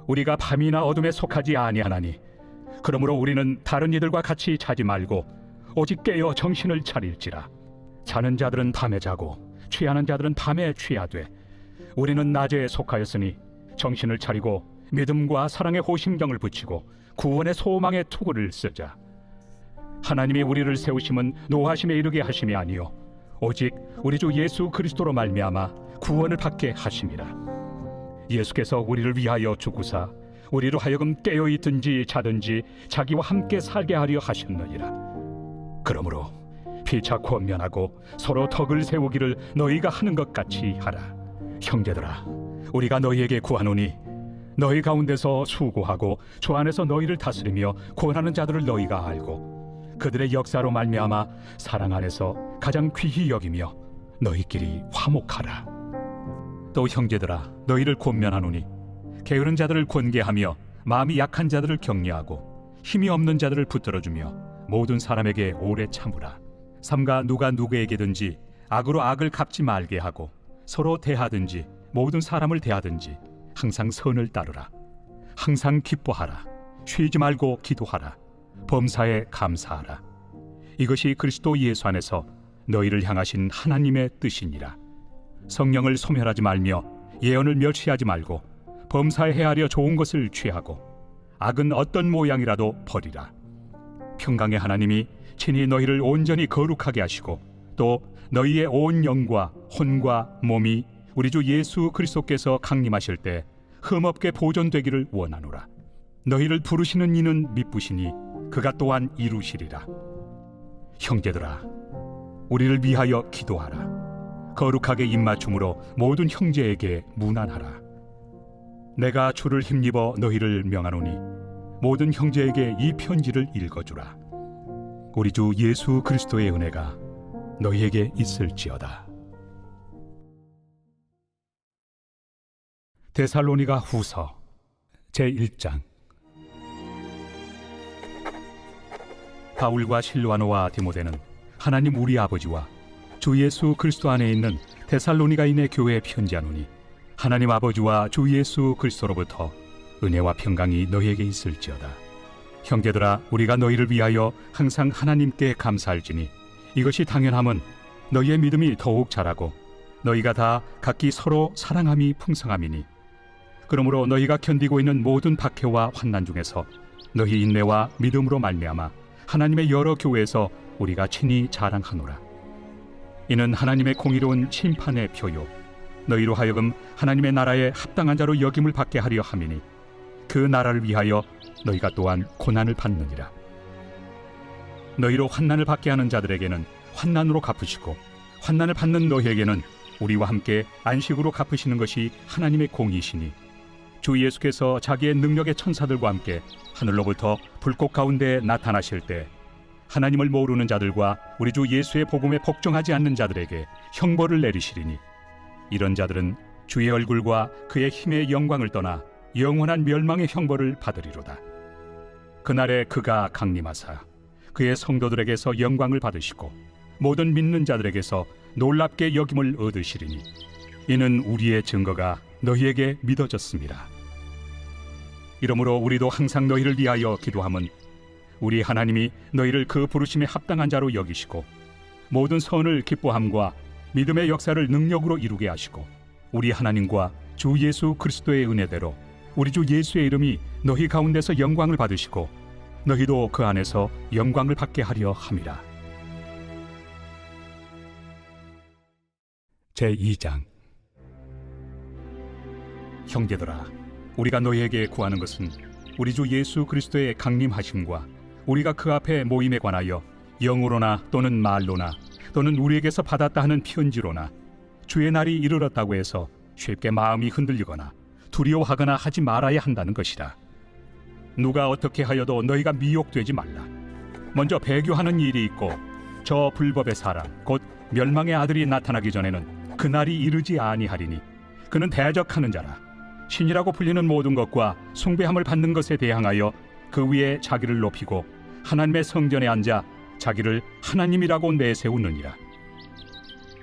우리가 밤이나 어둠에 속하지 아니하나니 그러므로 우리는 다른 이들과 같이 자지 말고 오직 깨어 정신을 차릴지라. 자는 자들은 밤에 자고 취하는 자들은 밤에 취하되 우리는 낮에 속하였으니 정신을 차리고 믿음과 사랑의 호심경을 붙이고 구원의 소망의 투구를 쓰자. 하나님이 우리를 세우심은 노하심에 이르게 하심이 아니요 오직 우리 주 예수 그리스도로 말미암아 구원을 받게 하심이라. 예수께서 우리를 위하여 죽으사 우리로 하여금 깨어 있든지 자든지 자기와 함께 살게 하려 하셨느니라. 그러므로 피차 권면하고 서로 덕을 세우기를 너희가 하는 것 같이 하라. 형제들아, 우리가 너희에게 구하노니 너희 가운데서 수고하고 주 안에서 너희를 다스리며 권하는 자들을 너희가 알고 그들의 역사로 말미암아 사랑 안에서 가장 귀히 여기며 너희끼리 화목하라. 또 형제들아, 너희를 권면하노니 게으른 자들을 권계하며 마음이 약한 자들을 격려하고 힘이 없는 자들을 붙들어주며 모든 사람에게 오래 참으라. 삼가 누가 누구에게든지 악으로 악을 갚지 말게 하고 서로 대하든지 모든 사람을 대하든지 항상 선을 따르라. 항상 기뻐하라. 쉬지 말고 기도하라. 범사에 감사하라. 이것이 그리스도 예수 안에서 너희를 향하신 하나님의 뜻이니라. 성령을 소멸하지 말며 예언을 멸시하지 말고 범사에 헤아려 좋은 것을 취하고 악은 어떤 모양이라도 버리라. 평강의 하나님이 친히 너희를 온전히 거룩하게 하시고 또 너희의 온 영과 혼과 몸이 우리 주 예수 그리스도께서 강림하실 때 흠없게 보존되기를 원하노라. 너희를 부르시는 이는 미쁘시니 그가 또한 이루시리라. 형제들아, 우리를 위하여 기도하라. 거룩하게 입맞춤으로 모든 형제에게 문안하라. 내가 주를 힘입어 너희를 명하노니 모든 형제에게 이 편지를 읽어주라. 우리 주 예수 그리스도의 은혜가 너희에게 있을지어다. 데살로니가 후서 제1장. 바울과 실와노와 디모데는 하나님 우리 아버지와 주 예수 그리스도 안에 있는 데살로니가인의 교회에 편지하노니 하나님 아버지와 주 예수 그리스도로부터 은혜와 평강이 너희에게 있을지어다. 형제들아, 우리가 너희를 위하여 항상 하나님께 감사할지니 이것이 당연함은 너희의 믿음이 더욱 자라고 너희가 다 각기 서로 사랑함이 풍성함이니, 그러므로 너희가 견디고 있는 모든 박해와 환난 중에서 너희 인내와 믿음으로 말미암아 하나님의 여러 교회에서 우리가 친히 자랑하노라. 이는 하나님의 공의로운 심판의 표요 너희로 하여금 하나님의 나라에 합당한 자로 여김을 받게 하려 함이니 그 나라를 위하여 너희가 또한 고난을 받느니라. 너희로 환난을 받게 하는 자들에게는 환난으로 갚으시고 환난을 받는 너희에게는 우리와 함께 안식으로 갚으시는 것이 하나님의 공의시니, 주 예수께서 자기의 능력의 천사들과 함께 하늘로부터 불꽃 가운데 나타나실 때 하나님을 모르는 자들과 우리 주 예수의 복음에 복종하지 않는 자들에게 형벌을 내리시리니, 이런 자들은 주의 얼굴과 그의 힘의 영광을 떠나 영원한 멸망의 형벌을 받으리로다. 그날에 그가 강림하사 그의 성도들에게서 영광을 받으시고 모든 믿는 자들에게서 놀랍게 여김을 얻으시리니, 이는 우리의 증거가 너희에게 믿어졌습니다. 이러므로 우리도 항상 너희를 위하여 기도함은 우리 하나님이 너희를 그 부르심에 합당한 자로 여기시고 모든 선을 기뻐함과 믿음의 역사를 능력으로 이루게 하시고 우리 하나님과 주 예수 그리스도의 은혜대로 우리 주 예수의 이름이 너희 가운데서 영광을 받으시고 너희도 그 안에서 영광을 받게 하려 함이라. 제2장. 형제들아, 우리가 너희에게 구하는 것은 우리 주 예수 그리스도의 강림하심과 우리가 그 앞에 모임에 관하여 영으로나 또는 말로나 또는 우리에게서 받았다 하는 편지로나 주의 날이 이르렀다고 해서 쉽게 마음이 흔들리거나 두려워하거나 하지 말아야 한다는 것이라. 누가 어떻게 하여도 너희가 미혹되지 말라. 먼저 배교하는 일이 있고 저 불법의 사람 곧 멸망의 아들이 나타나기 전에는 그 날이 이르지 아니하리니, 그는 대적하는 자라. 신이라고 불리는 모든 것과 숭배함을 받는 것에 대항하여 그 위에 자기를 높이고 하나님의 성전에 앉아 자기를 하나님이라고 내세우느니라.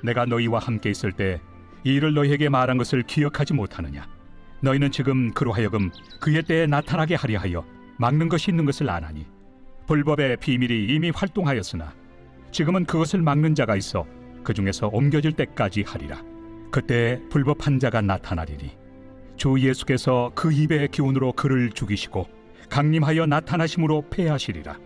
내가 너희와 함께 있을 때 이 일을 너희에게 말한 것을 기억하지 못하느냐? 너희는 지금 그로 하여금 그의 때에 나타나게 하려 하여 막는 것이 있는 것을 아나니, 불법의 비밀이 이미 활동하였으나 지금은 그것을 막는 자가 있어 그 중에서 옮겨질 때까지 하리라. 그때 불법한 자가 나타나리니 주 예수께서 그 입의 기운으로 그를 죽이시고 강림하여 나타나심으로 패하시리라.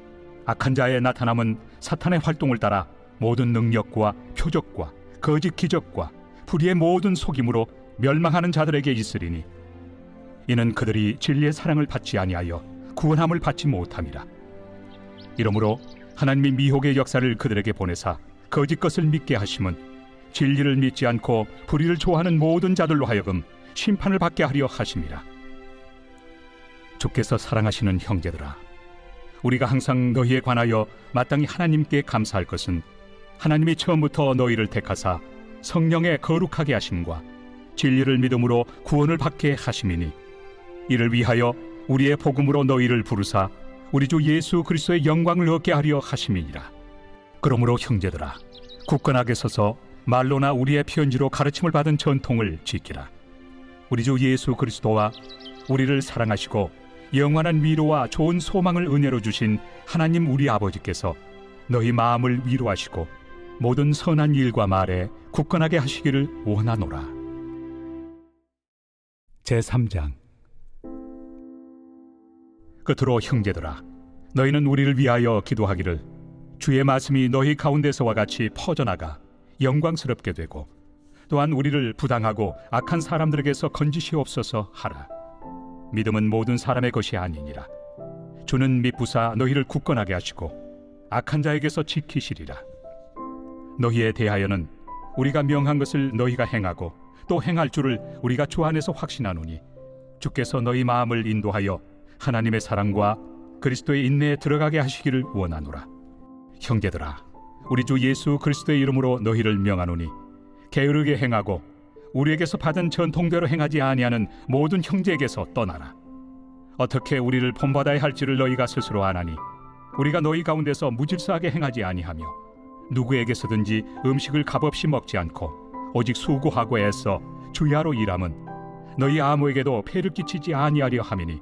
악한 자의 나타남은 사탄의 활동을 따라 모든 능력과 표적과 거짓 기적과 불의의 모든 속임으로 멸망하는 자들에게 있으리니, 이는 그들이 진리의 사랑을 받지 아니하여 구원함을 받지 못함이라. 이러므로 하나님이 미혹의 역사를 그들에게 보내사 거짓 것을 믿게 하심은 진리를 믿지 않고 불의를 좋아하는 모든 자들로 하여금 심판을 받게 하려 하심이라. 주께서 사랑하시는 형제들아, 우리가 항상 너희에 관하여 마땅히 하나님께 감사할 것은 하나님이 처음부터 너희를 택하사 성령의 거룩하게 하심과 진리를 믿음으로 구원을 받게 하심이니, 이를 위하여 우리의 복음으로 너희를 부르사 우리 주 예수 그리스도의 영광을 얻게 하려 하심이니라. 그러므로 형제들아, 굳건하게 서서 말로나 우리의 편지로 가르침을 받은 전통을 지키라. 우리 주 예수 그리스도와 우리를 사랑하시고 영원한 위로와 좋은 소망을 은혜로 주신 하나님 우리 아버지께서 너희 마음을 위로하시고 모든 선한 일과 말에 굳건하게 하시기를 원하노라. 제3장. 끝으로 형제들아, 너희는 우리를 위하여 기도하기를 주의 말씀이 너희 가운데서와 같이 퍼져나가 영광스럽게 되고 또한 우리를 부당하고 악한 사람들에게서 건지시옵소서 하라. 믿음은 모든 사람의 것이 아니니라. 주는 미쁘사 너희를 굳건하게 하시고 악한 자에게서 지키시리라. 너희에 대하여는 우리가 명한 것을 너희가 행하고 또 행할 줄을 우리가 주 안에서 확신하노니 주께서 너희 마음을 인도하여 하나님의 사랑과 그리스도의 인내에 들어가게 하시기를 원하노라. 형제들아, 우리 주 예수 그리스도의 이름으로 너희를 명하노니 게으르게 행하고 우리에게서 받은 전통대로 행하지 아니하는 모든 형제에게서 떠나라. 어떻게 우리를 본받아야 할지를 너희가 스스로 아나니 우리가 너희 가운데서 무질서하게 행하지 아니하며 누구에게서든지 음식을 값없이 먹지 않고 오직 수고하고 애써 주야로 일함은 너희 아무에게도 폐를 끼치지 아니하려 함이니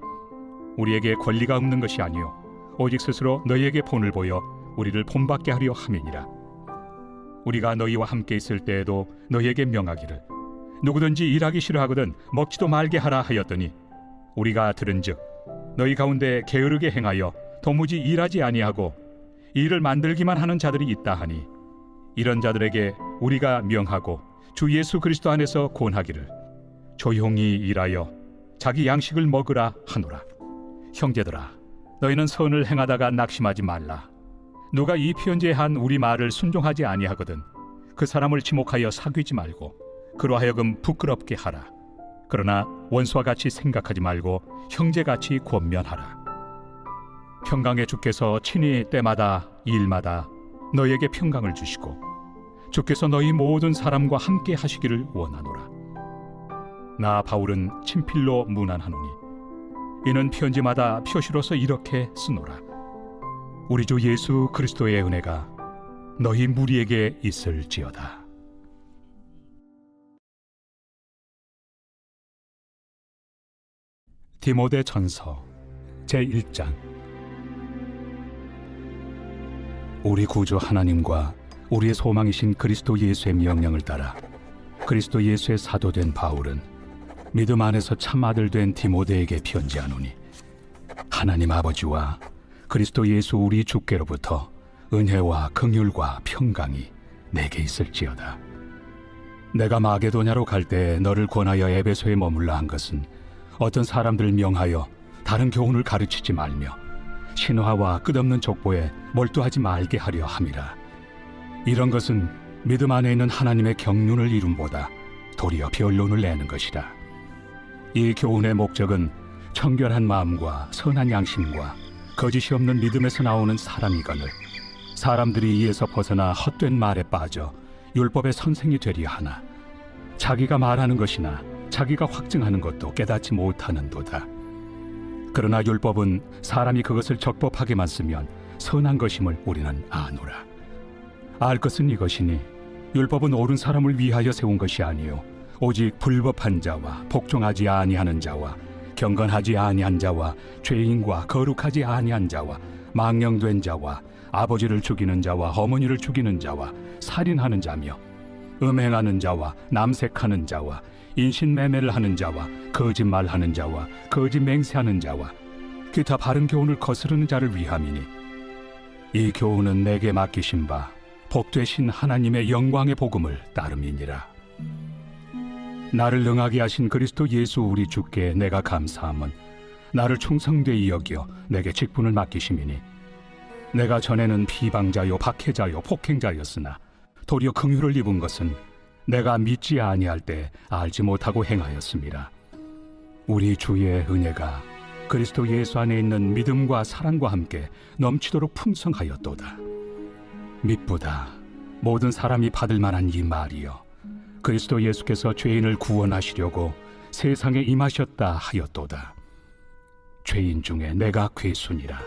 우리에게 권리가 없는 것이 아니요 오직 스스로 너희에게 본을 보여 우리를 본받게 하려 함이니라. 우리가 너희와 함께 있을 때에도 너희에게 명하기를 누구든지 일하기 싫어하거든 먹지도 말게 하라 하였더니 우리가 들은즉 너희 가운데 게으르게 행하여 도무지 일하지 아니하고 일을 만들기만 하는 자들이 있다 하니 이런 자들에게 우리가 명하고 주 예수 그리스도 안에서 권하기를 조용히 일하여 자기 양식을 먹으라 하노라. 형제들아, 너희는 선을 행하다가 낙심하지 말라. 누가 이 편지에 한 우리 말을 순종하지 아니하거든 그 사람을 지목하여 사귀지 말고 그로 하여금 부끄럽게 하라. 그러나 원수와 같이 생각하지 말고 형제같이 권면하라. 평강의 주께서 친히 때마다 일마다 너희에게 평강을 주시고 주께서 너희 모든 사람과 함께 하시기를 원하노라. 나 바울은 친필로 문안하노니 이는 편지마다 표시로서 이렇게 쓰노라. 우리 주 예수 그리스도의 은혜가 너희 무리에게 있을지어다. 디모데 전서 제1장. 우리 구주 하나님과 우리의 소망이신 그리스도 예수의 명령을 따라 그리스도 예수의 사도된 바울은 믿음 안에서 참 아들 된 디모데에게 편지하노니 하나님 아버지와 그리스도 예수 우리 주께로부터 은혜와 긍휼과 평강이 내게 있을지어다. 내가 마게도냐로 갈 때 너를 권하여 에베소에 머물라 한 것은 어떤 사람들을 명하여 다른 교훈을 가르치지 말며 신화와 끝없는 족보에 몰두하지 말게 하려 함이라. 이런 것은 믿음 안에 있는 하나님의 경륜을 이룸보다 도리어 변론을 내는 것이라. 이 교훈의 목적은 청결한 마음과 선한 양심과 거짓이 없는 믿음에서 나오는 사랑이거늘 사람들이 이에서 벗어나 헛된 말에 빠져 율법의 선생이 되려 하나 자기가 말하는 것이나 자기가 확증하는 것도 깨닫지 못하는도다. 그러나 율법은 사람이 그것을 적법하게만 쓰면 선한 것임을 우리는 아노라. 알 것은 이것이니 율법은 옳은 사람을 위하여 세운 것이 아니요 오직 불법한 자와 복종하지 아니하는 자와 경건하지 아니한 자와 죄인과 거룩하지 아니한 자와 망령된 자와 아버지를 죽이는 자와 어머니를 죽이는 자와 살인하는 자며 음행하는 자와 남색하는 자와 인신매매를 하는 자와 거짓말하는 자와 거짓 맹세하는 자와 기타 바른 교훈을 거스르는 자를 위함이니 이 교훈은 내게 맡기신 바 복되신 하나님의 영광의 복음을 따름이니라. 나를 능하게 하신 그리스도 예수 우리 주께 내가 감사함은 나를 충성되이 여겨 내게 직분을 맡기심이니 내가 전에는 비방자요 박해자요 폭행자였으나 도리어 긍휼을 입은 것은 내가 믿지 아니할 때 알지 못하고 행하였습니다. 우리 주의 은혜가 그리스도 예수 안에 있는 믿음과 사랑과 함께 넘치도록 풍성하였도다. 미쁘다 모든 사람이 받을 만한 이 말이여 그리스도 예수께서 죄인을 구원하시려고 세상에 임하셨다 하였도다. 죄인 중에 내가 괴순이라.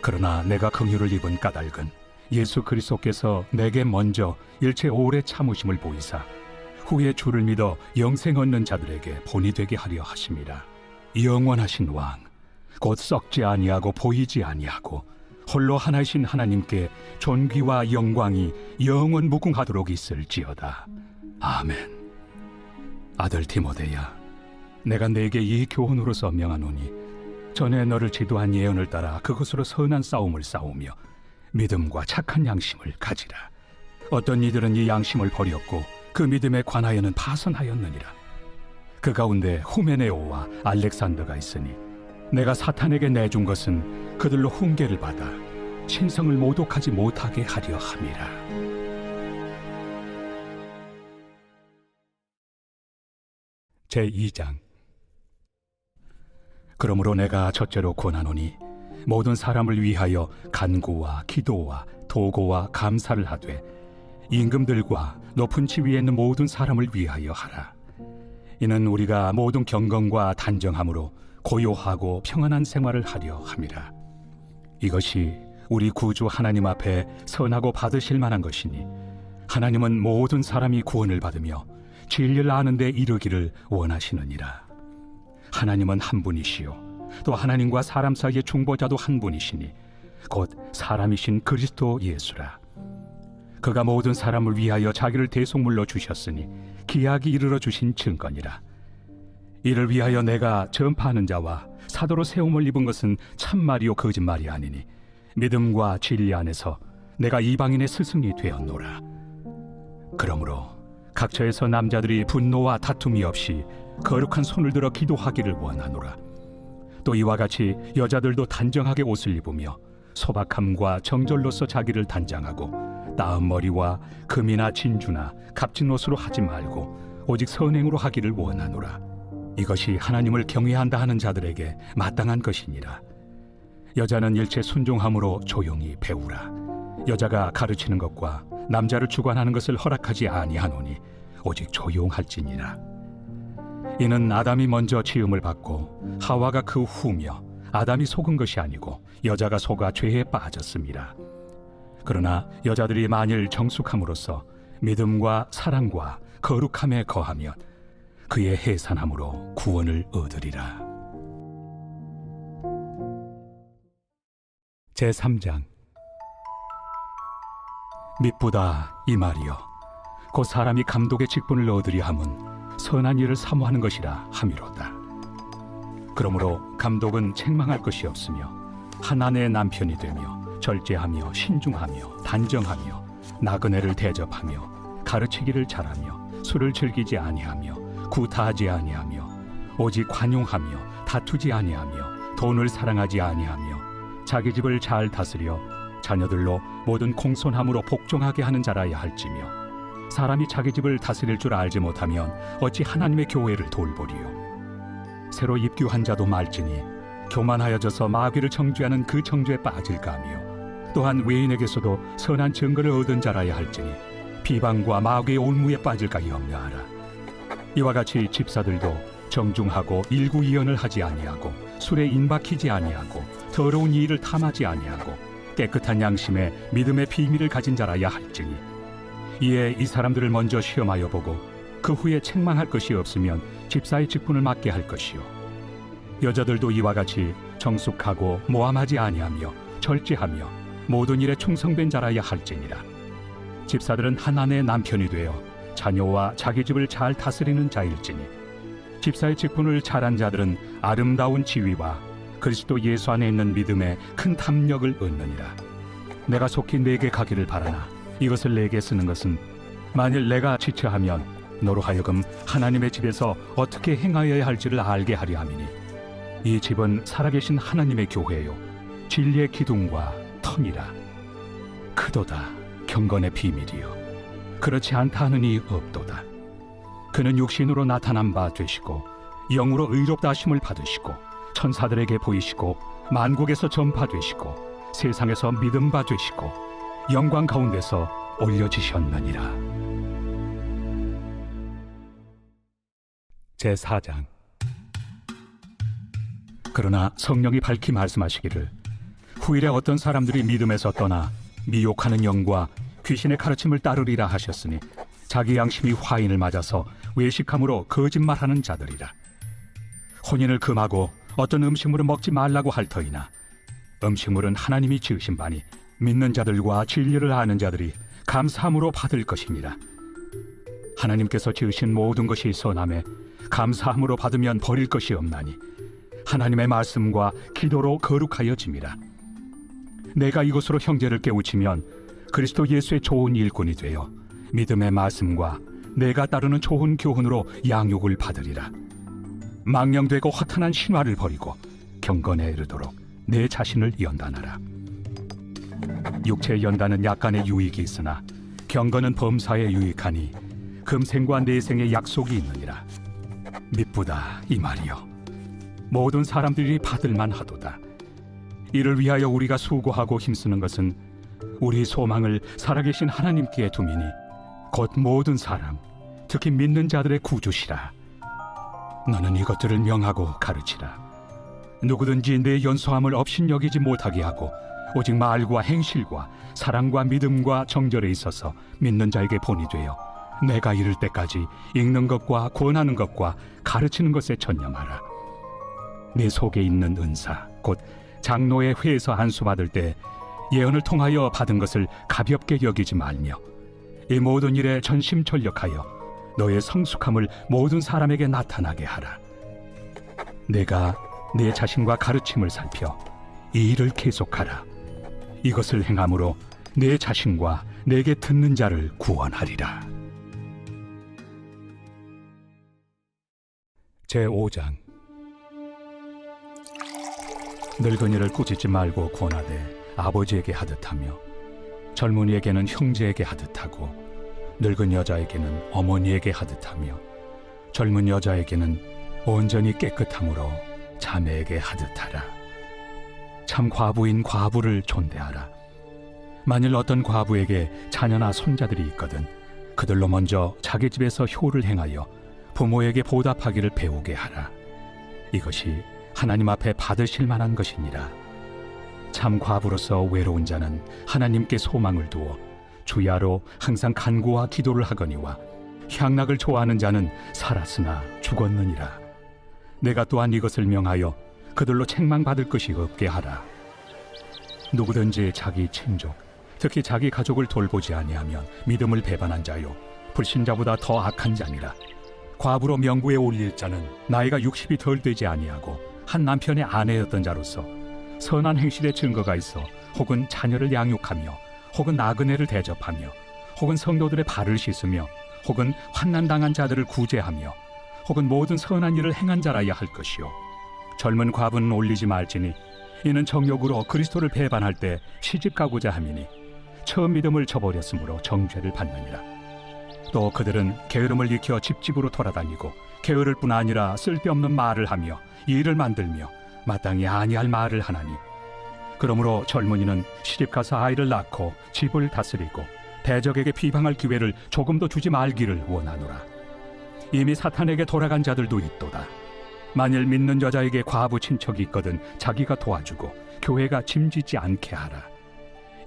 그러나 내가 긍휼을 입은 까닭은 예수 그리스도께서 내게 먼저 일체 오래 참으심을 보이사 후에 주를 믿어 영생 얻는 자들에게 본이 되게 하려 하심이라. 영원하신 왕 곧 썩지 아니하고 보이지 아니하고 홀로 하나이신 하나님께 존귀와 영광이 영원 무궁하도록 있을지어다. 아멘. 아들 디모데야, 내가 네게 이 교훈으로서 명하노니 전에 너를 지도한 예언을 따라 그것으로 선한 싸움을 싸우며 믿음과 착한 양심을 가지라. 어떤 이들은 이 양심을 버렸고 그 믿음에 관하여는 파선하였느니라. 그 가운데 후메네오와 알렉산더가 있으니 내가 사탄에게 내준 것은 그들로 훈계를 받아 신성을 모독하지 못하게 하려 함이라. 제2장. 그러므로 내가 첫째로 권하노니 모든 사람을 위하여 간구와 기도와 도고와 감사를 하되 임금들과 높은 지위에 있는 모든 사람을 위하여 하라. 이는 우리가 모든 경건과 단정함으로 고요하고 평안한 생활을 하려 함이라. 이것이 우리 구주 하나님 앞에 선하고 받으실 만한 것이니 하나님은 모든 사람이 구원을 받으며 진리를 아는 데 이르기를 원하시느니라. 하나님은 한 분이시요 또 하나님과 사람 사이의 중보자도 한 분이시니 곧 사람이신 그리스도 예수라. 그가 모든 사람을 위하여 자기를 대속물로 주셨으니 기약이 이르러 주신 증거니라. 이를 위하여 내가 전파하는 자와 사도로 세움을 입은 것은 참말이요 거짓말이 아니니 믿음과 진리 안에서 내가 이방인의 스승이 되었노라. 그러므로 각처에서 남자들이 분노와 다툼이 없이 거룩한 손을 들어 기도하기를 원하노라. 또 이와 같이 여자들도 단정하게 옷을 입으며 소박함과 정절로서 자기를 단장하고 나은 머리와 금이나 진주나 값진 옷으로 하지 말고 오직 선행으로 하기를 원하노라. 이것이 하나님을 경외한다 하는 자들에게 마땅한 것이니라. 여자는 일체 순종함으로 조용히 배우라. 여자가 가르치는 것과 남자를 주관하는 것을 허락하지 아니하노니 오직 조용할지니라. 이는 아담이 먼저 지음을 받고 하와가 그 후며 아담이 속은 것이 아니고 여자가 속아 죄에 빠졌습니다. 그러나 여자들이 만일 정숙함으로써 믿음과 사랑과 거룩함에 거하면 그의 해산함으로 구원을 얻으리라. 제3장. 미쁘다 이 말이여 곧 사람이 감독의 직분을 얻으리 함은 선한 일을 사모하는 것이라 함이로다. 그러므로 감독은 책망할 것이 없으며 한 아내의 남편이 되며 절제하며 신중하며 단정하며 나그네를 대접하며 가르치기를 잘하며 술을 즐기지 아니하며 구타하지 아니하며 오직 관용하며 다투지 아니하며 돈을 사랑하지 아니하며 자기 집을 잘 다스려 자녀들로 모든 공손함으로 복종하게 하는 자라야 할지며 사람이 자기 집을 다스릴 줄 알지 못하면 어찌 하나님의 교회를 돌보리요. 새로 입교한 자도 말지니 교만하여져서 마귀를 정죄하는 그 정죄에 빠질까 하며 또한 외인에게서도 선한 증거를 얻은 자라야 할지니 비방과 마귀의 올무에 빠질까 염려하라. 이와 같이 집사들도 정중하고 일구이연을 하지 아니하고 술에 인박히지 아니하고 더러운 일을 탐하지 아니하고 깨끗한 양심에 믿음의 비밀을 가진 자라야 할지니 이에 이 사람들을 먼저 시험하여 보고 그 후에 책망할 것이 없으면 집사의 직분을 맡게 할 것이요 여자들도 이와 같이 정숙하고 모함하지 아니하며 절제하며 모든 일에 충성된 자라야 할지니라. 집사들은 한 아내의 남편이 되어 자녀와 자기 집을 잘 다스리는 자일지니 집사의 직분을 잘한 자들은 아름다운 지위와 그리스도 예수 안에 있는 믿음에 큰 탐욕을 얻느니라. 내가 속히 내게 가기를 바라나 이것을 내게 쓰는 것은 만일 내가 지체하면 너로 하여금 하나님의 집에서 어떻게 행하여야 할지를 알게 하려 함이니 이 집은 살아계신 하나님의 교회요 진리의 기둥과 터니라. 크도다 경건의 비밀이요 그렇지 않다 하느니 없도다. 그는 육신으로 나타난 바 되시고 영으로 의롭다 하심을 받으시고 천사들에게 보이시고 만국에서 전파되시고 세상에서 믿음 바 되시고 영광 가운데서 올려지셨느니라. 제4장. 그러나 성령이 밝히 말씀하시기를 후일에 어떤 사람들이 믿음에서 떠나 미혹하는 영과 귀신의 가르침을 따르리라 하셨으니 자기 양심이 화인을 맞아서 외식함으로 거짓말하는 자들이라. 혼인을 금하고 어떤 음식물을 먹지 말라고 할 터이나 음식물은 하나님이 지으신 바니 믿는 자들과 진리를 아는 자들이 감사함으로 받을 것이니라. 하나님께서 지으신 모든 것이 선함에 감사함으로 받으면 버릴 것이 없나니 하나님의 말씀과 기도로 거룩하여짐이라. 내가 이것으로 형제를 깨우치면 그리스도 예수의 좋은 일꾼이 되어 믿음의 말씀과 내가 따르는 좋은 교훈으로 양육을 받으리라. 망령되고 허탄한 신화를 버리고 경건에 이르도록 내 자신을 연단하라. 육체의 연단은 약간의 유익이 있으나 경건은 범사에 유익하니 금생과 내생의 약속이 있느니라. 미쁘다 이 말이여. 모든 사람들이 받을만 하도다. 이를 위하여 우리가 수고하고 힘쓰는 것은 우리 소망을 살아계신 하나님께 두미니 곧 모든 사람, 특히 믿는 자들의 구주시라. 너는 이것들을 명하고 가르치라. 누구든지 내 연소함을 업신여기지 못하게 하고 오직 말과 행실과 사랑과 믿음과 정절에 있어서 믿는 자에게 본이 되어 내가 이를 때까지 읽는 것과 권하는 것과 가르치는 것에 전념하라. 내 속에 있는 은사 곧 장로의 회에서 안수받을 때 예언을 통하여 받은 것을 가볍게 여기지 말며 이 모든 일에 전심전력하여 너의 성숙함을 모든 사람에게 나타나게 하라. 내가 내 자신과 가르침을 살펴 이 일을 계속하라. 이것을 행함으로 내 자신과 내게 듣는 자를 구원하리라. 제5장. 늙은이를 꾸짖지 말고 권하되 아버지에게 하듯하며 젊은이에게는 형제에게 하듯하고 늙은 여자에게는 어머니에게 하듯하며 젊은 여자에게는 온전히 깨끗함으로 자매에게 하듯하라. 참 과부인 과부를 존대하라. 만일 어떤 과부에게 자녀나 손자들이 있거든 그들로 먼저 자기 집에서 효를 행하여 부모에게 보답하기를 배우게 하라. 이것이 하나님 앞에 받으실 만한 것이니라. 참 과부로서 외로운 자는 하나님께 소망을 두어 주야로 항상 간구와 기도를 하거니와 향락을 좋아하는 자는 살았으나 죽었느니라. 내가 또한 이것을 명하여 그들로 책망받을 것이 없게 하라. 누구든지 자기 친족, 특히 자기 가족을 돌보지 아니하면 믿음을 배반한 자요 불신자보다 더 악한 자니라. 과부로 명부에 올릴 자는 나이가 60이 덜 되지 아니하고 한 남편의 아내였던 자로서 선한 행실의 증거가 있어 혹은 자녀를 양육하며 혹은 나그네를 대접하며 혹은 성도들의 발을 씻으며 혹은 환난당한 자들을 구제하며 혹은 모든 선한 일을 행한 자라야 할 것이요 젊은 과부는 올리지 말지니 이는 정욕으로 그리스도를 배반할 때 시집가고자 함이니 처음 믿음을 저버렸으므로 정죄를 받느니라. 또 그들은 게으름을 익혀 집집으로 돌아다니고 게으를 뿐 아니라 쓸데없는 말을 하며 일을 만들며 마땅히 아니할 말을 하나니 그러므로 젊은이는 시집가서 아이를 낳고 집을 다스리고 대적에게 비방할 기회를 조금도 주지 말기를 원하노라. 이미 사탄에게 돌아간 자들도 있도다. 만일 믿는 여자에게 과부 친척이 있거든 자기가 도와주고 교회가 짐지지 않게 하라.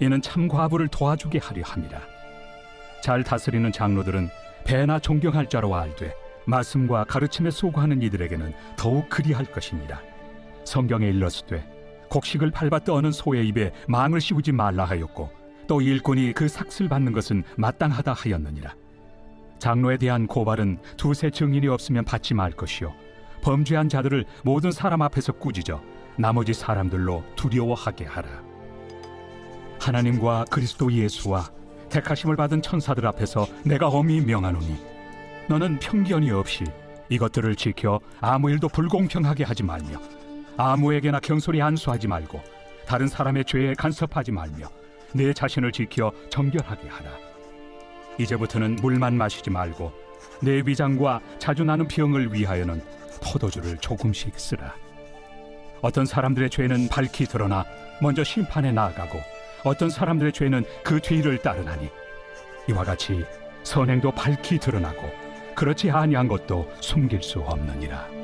이는 참 과부를 도와주게 하려 함이라. 잘 다스리는 장로들은 배나 존경할 자로 알되 말씀과 가르침에 수고하는 이들에게는 더욱 그리할 것이니라. 성경에 일렀으되 곡식을 밟아 떠는 소의 입에 망을 씌우지 말라 하였고 또 일꾼이 그 삭슬 받는 것은 마땅하다 하였느니라. 장로에 대한 고발은 두세 증인이 없으면 받지 말 것이요 범죄한 자들을 모든 사람 앞에서 꾸짖어 나머지 사람들로 두려워하게 하라. 하나님과 그리스도 예수와 택하심을 받은 천사들 앞에서 내가 엄히 명하노니 너는 편견이 없이 이것들을 지켜 아무 일도 불공평하게 하지 말며 아무에게나 경솔히 안수하지 말고 다른 사람의 죄에 간섭하지 말며 내 자신을 지켜 정결하게 하라. 이제부터는 물만 마시지 말고 내 위장과 자주 나는 병을 위하여는 포도주를 조금씩 쓰라. 어떤 사람들의 죄는 밝히 드러나 먼저 심판에 나아가고 어떤 사람들의 죄는 그 뒤를 따르나니 이와 같이 선행도 밝히 드러나고 그렇지 아니한 것도 숨길 수 없느니라.